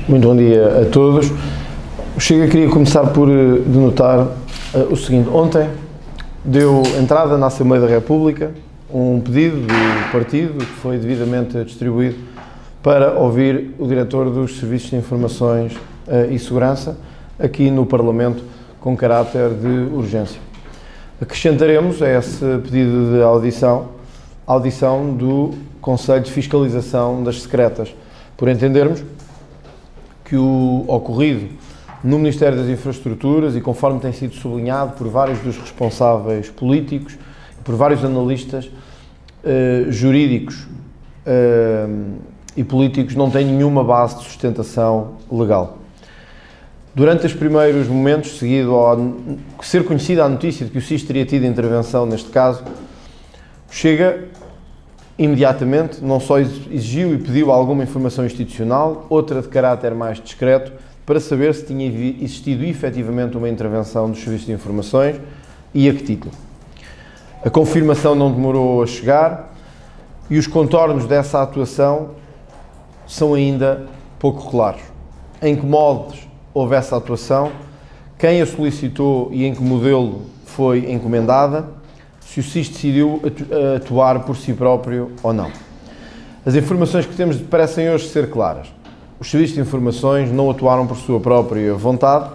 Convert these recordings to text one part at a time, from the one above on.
Muito bom dia a todos. O Chega queria começar por denotar o seguinte. Ontem deu entrada na Assembleia da República um pedido do partido que foi devidamente distribuído para ouvir o diretor dos Serviços de Informações e Segurança aqui no Parlamento com caráter de urgência. Acrescentaremos a esse pedido de audição a audição do Conselho de Fiscalização das Secretas, por entendermos que o ocorrido no Ministério das Infraestruturas, e conforme tem sido sublinhado por vários dos responsáveis políticos, por vários analistas jurídicos e políticos, não tem nenhuma base de sustentação legal. Durante os primeiros momentos, seguido ao ser conhecida a notícia de que o SIS teria tido intervenção neste caso, Chega imediatamente não só exigiu e pediu alguma informação institucional, outra de caráter mais discreto, para saber se tinha existido efetivamente uma intervenção dos serviços de informações e a que título. A confirmação não demorou a chegar e os contornos dessa atuação são ainda pouco claros. Em que moldes houve essa atuação, quem a solicitou e em que modelo foi encomendada, se o SIS decidiu atuar por si próprio ou não. As informações que temos parecem hoje ser claras. Os serviços de informações não atuaram por sua própria vontade,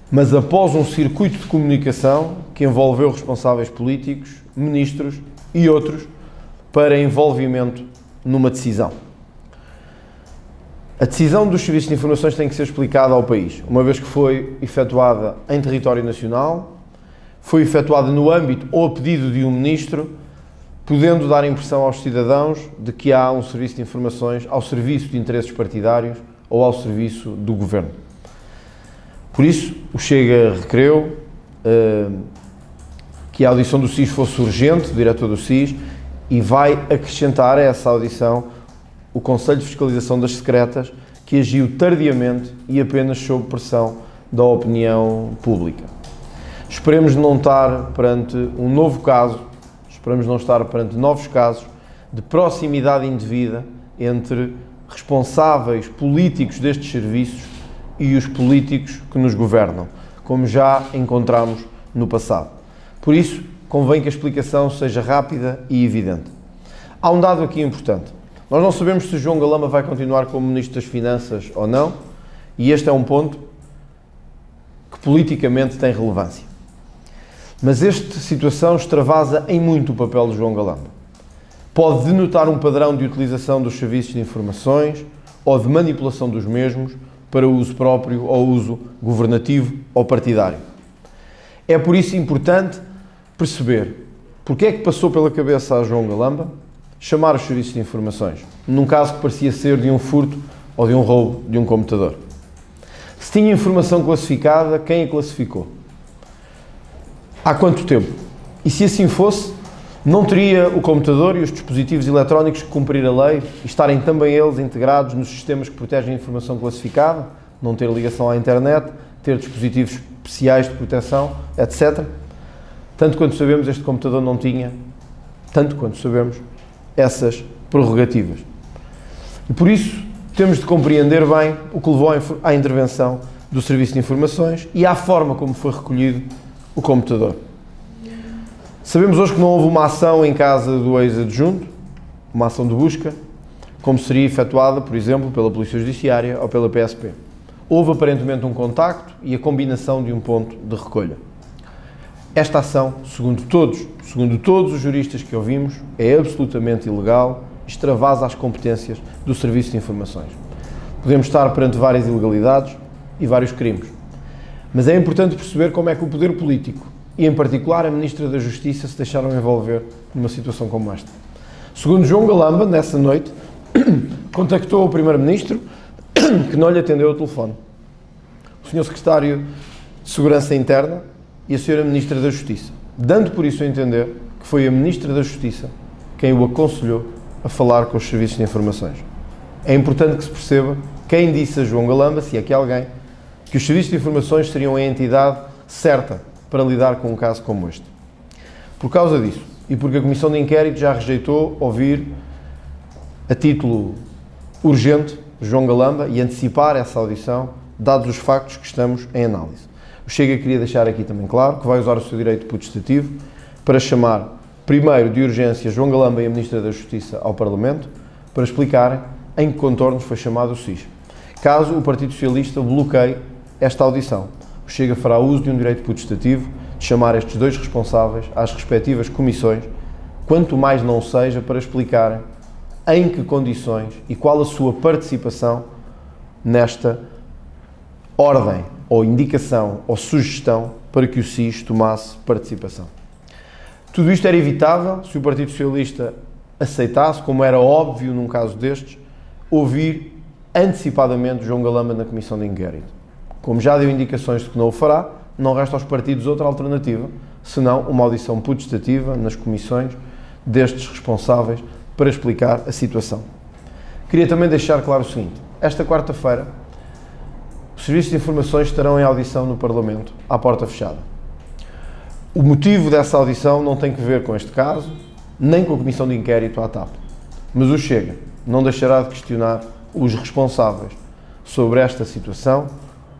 mas após um circuito de comunicação que envolveu responsáveis políticos, ministros e outros para envolvimento numa decisão. A decisão dos serviços de informações tem que ser explicada ao país, uma vez que foi efetuada em território nacional, foi efetuada no âmbito ou a pedido de um ministro, podendo dar a impressão aos cidadãos de que há um serviço de informações ao serviço de interesses partidários ou ao serviço do governo. Por isso, o Chega requereu que a audição do SIS fosse urgente, o diretor do SIS, e vai acrescentar a essa audição o Conselho de Fiscalização das Secretas, que agiu tardiamente e apenas sob pressão da opinião pública. Esperemos não estar perante um novo caso, esperamos não estar perante novos casos de proximidade indevida entre responsáveis políticos destes serviços e os políticos que nos governam, como já encontramos no passado. Por isso, convém que a explicação seja rápida e evidente. Há um dado aqui importante. Nós não sabemos se João Galamba vai continuar como Ministro das Finanças ou não, e este é um ponto que politicamente tem relevância. Mas esta situação extravasa em muito o papel de João Galamba. Pode denotar um padrão de utilização dos serviços de informações ou de manipulação dos mesmos para uso próprio ou uso governativo ou partidário. É por isso importante perceber porque é que passou pela cabeça a João Galamba chamar os serviços de informações, num caso que parecia ser de um furto ou de um roubo de um computador. Se tinha informação classificada, quem a classificou? Há quanto tempo? E se assim fosse, não teria o computador e os dispositivos eletrónicos que cumprir a lei e estarem também eles integrados nos sistemas que protegem a informação classificada, não ter ligação à internet, ter dispositivos especiais de proteção, etc. Tanto quanto sabemos, este computador não tinha, tanto quanto sabemos, essas prerrogativas. E por isso, temos de compreender bem o que levou à intervenção do Serviço de Informações e à forma como foi recolhido o computador. Sabemos hoje que não houve uma ação em casa do ex-adjunto, uma ação de busca, como seria efetuada, por exemplo, pela Polícia Judiciária ou pela PSP. Houve aparentemente um contacto e a combinação de um ponto de recolha. Esta ação, segundo todos os juristas que ouvimos, é absolutamente ilegal, extravasa as competências do Serviço de Informações. Podemos estar perante várias ilegalidades e vários crimes. Mas é importante perceber como é que o poder político, e em particular a Ministra da Justiça, se deixaram envolver numa situação como esta. Segundo João Galamba, nessa noite, contactou o Primeiro-Ministro, que não lhe atendeu o telefone. O Sr. Secretário de Segurança Interna e a Sra. Ministra da Justiça, dando por isso a entender que foi a Ministra da Justiça quem o aconselhou a falar com os serviços de informações. É importante que se perceba quem disse a João Galamba, se é que alguém, que os serviços de informações seriam a entidade certa para lidar com um caso como este. Por causa disso, e porque a Comissão de Inquérito já rejeitou ouvir, a título urgente, João Galamba e antecipar essa audição, dados os factos que estamos em análise. O Chega queria deixar aqui também claro que vai usar o seu direito putestativo para chamar, primeiro de urgência, João Galamba e a Ministra da Justiça ao Parlamento para explicarem em que contornos foi chamado o SIS. Caso o Partido Socialista bloqueie esta audição, o Chega fará uso de um direito putestativo de chamar estes dois responsáveis às respectivas comissões, quanto mais não seja para explicarem em que condições e qual a sua participação nesta ordem, ou indicação, ou sugestão para que o SIS tomasse participação. Tudo isto era evitável se o Partido Socialista aceitasse, como era óbvio num caso destes, ouvir antecipadamente João Galamba na Comissão de Inquérito. Como já deu indicações de que não o fará, não resta aos partidos outra alternativa, senão uma audição putestativa nas comissões destes responsáveis para explicar a situação. Queria também deixar claro o seguinte: esta quarta-feira, os serviços de informações estarão em audição no Parlamento, à porta fechada. O motivo dessa audição não tem que ver com este caso, nem com a Comissão de Inquérito à TAP. Mas o Chega não deixará de questionar os responsáveis sobre esta situação,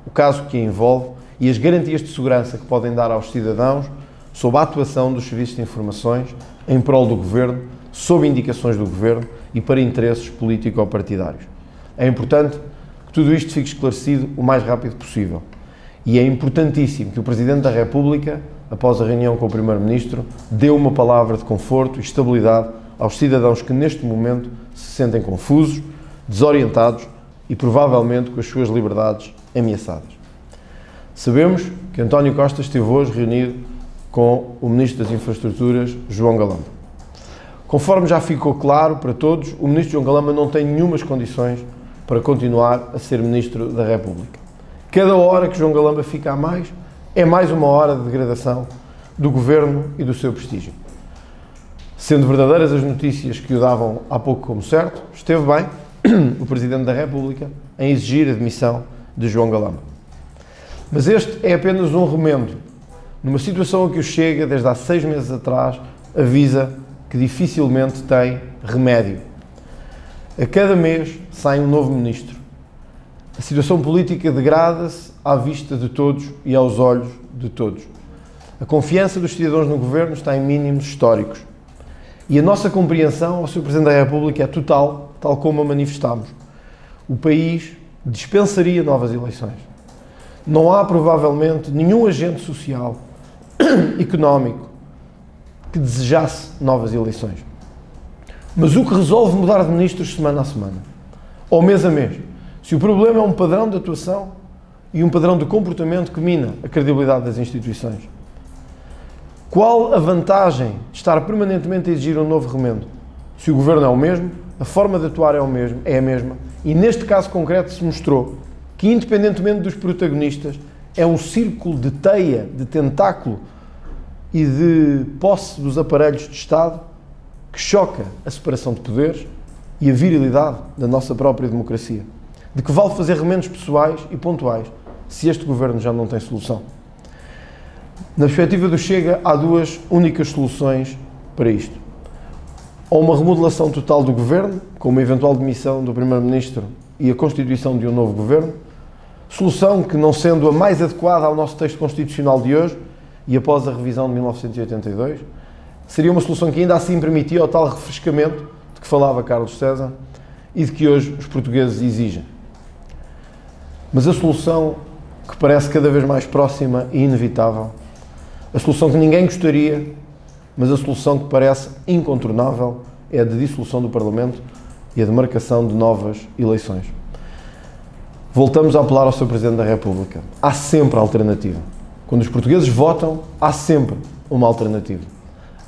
o caso que a envolve e as garantias de segurança que podem dar aos cidadãos sob a atuação dos serviços de informações em prol do Governo, sob indicações do Governo e para interesses político-partidários. É importante que tudo isto fique esclarecido o mais rápido possível. E é importantíssimo que o Presidente da República, após a reunião com o Primeiro-Ministro, dê uma palavra de conforto e estabilidade aos cidadãos que neste momento se sentem confusos, desorientados e provavelmente com as suas liberdades ameaçadas. Sabemos que António Costa esteve hoje reunido com o Ministro das Infraestruturas, João Galamba. Conforme já ficou claro para todos, o Ministro João Galamba não tem nenhumas condições para continuar a ser Ministro da República. Cada hora que João Galamba fica a mais, é mais uma hora de degradação do Governo e do seu prestígio. Sendo verdadeiras as notícias que o davam há pouco como certo, esteve bem o Presidente da República em exigir a demissão de João Galamba. Mas este é apenas um remendo, numa situação a que o Chega, desde há 6 meses atrás, avisa que dificilmente tem remédio. A cada mês sai um novo ministro. A situação política degrada-se à vista de todos e aos olhos de todos. A confiança dos cidadãos no Governo está em mínimos históricos. E a nossa compreensão ao Sr. Presidente da República é total, tal como a manifestámos. O país dispensaria novas eleições. Não há, provavelmente, nenhum agente social, económico, que desejasse novas eleições. Mas o que resolve mudar de ministros semana a semana, ou mês a mês, se o problema é um padrão de atuação e um padrão de comportamento que mina a credibilidade das instituições? Qual a vantagem de estar permanentemente a exigir um novo remendo? Se o Governo é o mesmo, a forma de atuar é a mesma, e neste caso concreto se mostrou que, independentemente dos protagonistas, é um círculo de teia, de tentáculo e de posse dos aparelhos de Estado que choca a separação de poderes e a virilidade da nossa própria democracia. De que vale fazer remendos pessoais e pontuais se este Governo já não tem solução? Na perspectiva do Chega, há duas únicas soluções para isto. Ou uma remodelação total do Governo, com uma eventual demissão do Primeiro-Ministro e a constituição de um novo Governo, solução que, não sendo a mais adequada ao nosso texto constitucional de hoje e após a revisão de 1982, seria uma solução que ainda assim permitia o tal refrescamento de que falava Carlos César e de que hoje os portugueses exigem. Mas a solução que parece cada vez mais próxima e inevitável, a solução que ninguém gostaria, mas a solução que parece incontornável, é a de dissolução do Parlamento e a de marcação de novas eleições. Voltamos a apelar ao Sr. Presidente da República. Há sempre alternativa. Quando os portugueses votam, há sempre uma alternativa.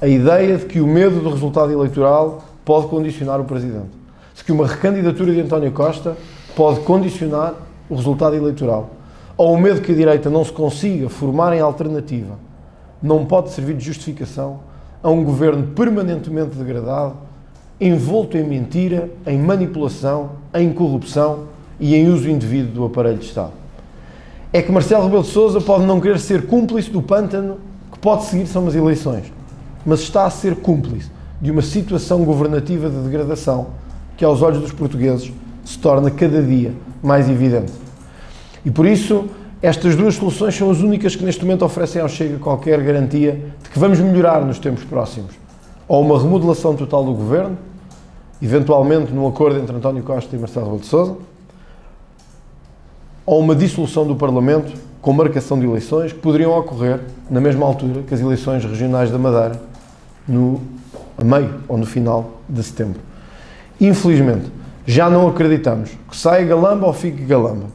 A ideia de que o medo do resultado eleitoral pode condicionar o Presidente, de que uma recandidatura de António Costa pode condicionar o resultado eleitoral, ou o medo que a direita não se consiga formar em alternativa, não pode servir de justificação a um Governo permanentemente degradado, envolto em mentira, em manipulação, em corrupção e em uso indevido do aparelho de Estado. É que Marcelo Rebelo de Sousa pode não querer ser cúmplice do pântano que pode seguir-se a umas eleições, mas está a ser cúmplice de uma situação governativa de degradação que, aos olhos dos portugueses, se torna cada dia mais evidente. E por isso, estas duas soluções são as únicas que neste momento oferecem ao Chega qualquer garantia de que vamos melhorar nos tempos próximos. Ou uma remodelação total do Governo, eventualmente num acordo entre António Costa e Marcelo Rebelo de Sousa, ou uma dissolução do Parlamento com marcação de eleições que poderiam ocorrer na mesma altura que as eleições regionais da Madeira, a meio ou no final de setembro. Infelizmente, já não acreditamos que saia Galamba ou fique Galamba,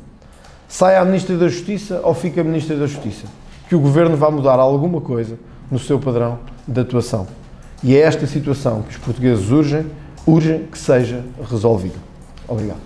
saia a Ministra da Justiça ou fique a Ministra da Justiça, que o Governo vá mudar alguma coisa no seu padrão de atuação. E é esta situação que os portugueses urgem que seja resolvida. Obrigado.